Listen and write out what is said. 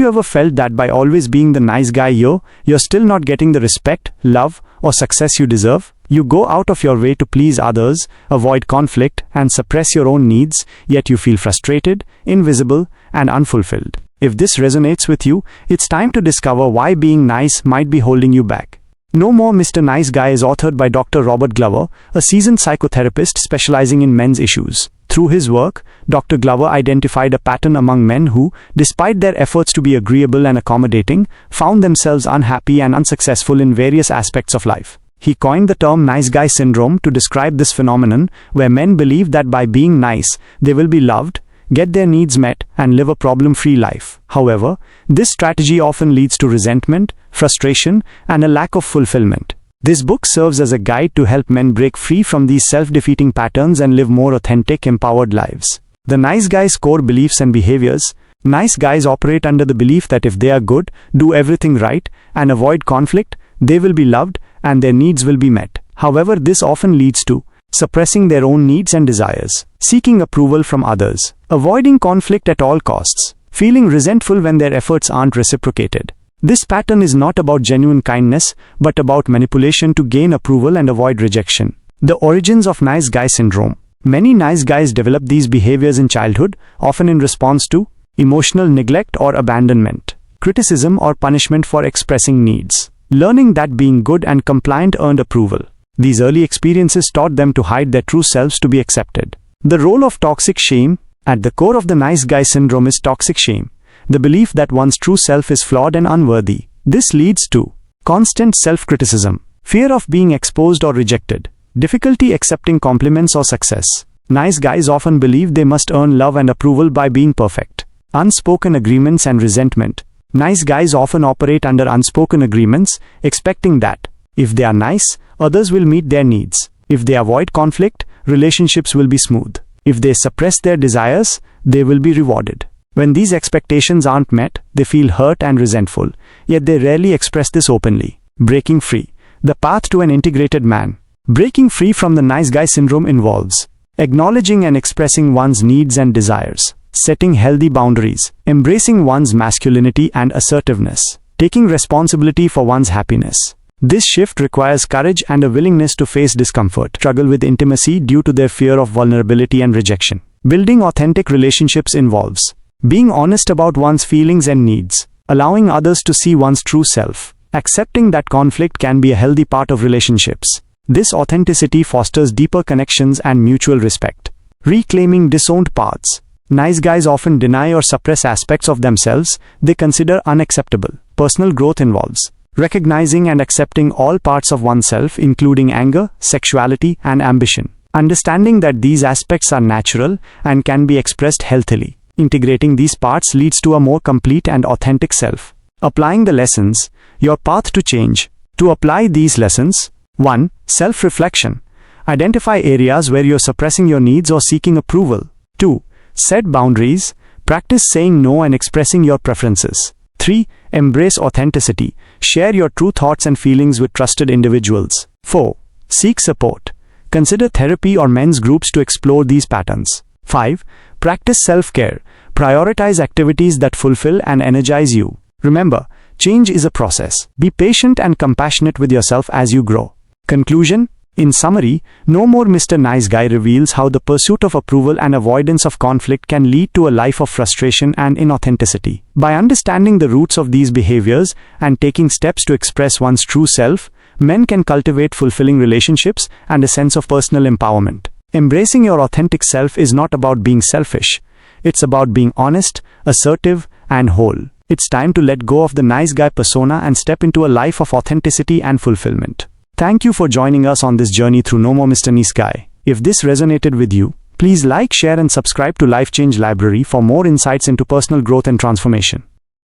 You ever felt that by always being the nice guy you're still not getting the respect, love, or success you deserve? You go out of your way to please others, avoid conflict, and suppress your own needs, yet you feel frustrated, invisible, and unfulfilled. If this resonates with you, it's time to discover why being nice might be holding you back. No More Mr. Nice Guy is authored by Dr. Robert Glover, a seasoned psychotherapist specializing in men's issues. Through his work, Dr. Glover identified a pattern among men who, despite their efforts to be agreeable and accommodating, found themselves unhappy and unsuccessful in various aspects of life. He coined the term nice guy syndrome to describe this phenomenon, where men believe that by being nice, they will be loved, get their needs met, and live a problem-free life. However, this strategy often leads to resentment, frustration, and a lack of fulfillment. This book serves as a guide to help men break free from these self-defeating patterns and live more authentic, empowered lives. The nice guy's core beliefs and behaviors. Nice guys operate under the belief that if they are good, do everything right, and avoid conflict, they will be loved, and their needs will be met. However, this often leads to suppressing their own needs and desires, seeking approval from others, avoiding conflict at all costs, feeling resentful when their efforts aren't reciprocated. This pattern is not about genuine kindness, but about manipulation to gain approval and avoid rejection. The origins of nice guy syndrome. Many nice guys develop these behaviors in childhood, often in response to emotional neglect or abandonment, criticism or punishment for expressing needs, learning that being good and compliant earned approval. These early experiences taught them to hide their true selves to be accepted. The role of toxic shame. At the core of the nice guy syndrome is toxic shame, the belief that one's true self is flawed and unworthy. This leads to constant self-criticism, fear of being exposed or rejected, difficulty accepting compliments or success. Nice guys often believe they must earn love and approval by being perfect. Unspoken agreements and resentment. Nice guys often operate under unspoken agreements, expecting that if they are nice, others will meet their needs. If they avoid conflict, relationships will be smooth. If they suppress their desires, they will be rewarded. When these expectations aren't met, they feel hurt and resentful, yet they rarely express this openly. Breaking free. The path to an integrated man. Breaking free from the nice guy syndrome involves acknowledging and expressing one's needs and desires, setting healthy boundaries, embracing one's masculinity and assertiveness, taking responsibility for one's happiness. This shift requires courage and a willingness to face discomfort, struggle with intimacy due to their fear of vulnerability and rejection. Building authentic relationships involves being honest about one's feelings and needs, allowing others to see one's true self, accepting that conflict can be a healthy part of relationships. This authenticity fosters deeper connections and mutual respect. Reclaiming disowned parts. Nice guys often deny or suppress aspects of themselves they consider unacceptable. Personal growth involves recognizing and accepting all parts of oneself, including anger, sexuality, and ambition. Understanding that these aspects are natural and can be expressed healthily. Integrating these parts leads to a more complete and authentic self. Applying the lessons. Your path to change. To apply these lessons. 1. Self-reflection. Identify areas where you're suppressing your needs or seeking approval. 2. Set boundaries. Practice saying no and expressing your preferences. 3. Embrace authenticity. Share your true thoughts and feelings with trusted individuals. 4. Seek support. Consider therapy or men's groups to explore these patterns. 5. Practice self-care. Prioritize activities that fulfill and energize you. Remember, change is a process. Be patient and compassionate with yourself as you grow. Conclusion. In summary, No More Mr. Nice Guy reveals how the pursuit of approval and avoidance of conflict can lead to a life of frustration and inauthenticity. By understanding the roots of these behaviors and taking steps to express one's true self, men can cultivate fulfilling relationships and a sense of personal empowerment. Embracing your authentic self is not about being selfish. It's about being honest, assertive, and whole. It's time to let go of the nice guy persona and step into a life of authenticity and fulfillment. Thank you for joining us on this journey through No More Mr. Nice Guy. If this resonated with you, please like, share, and subscribe to Life Change Library for more insights into personal growth and transformation.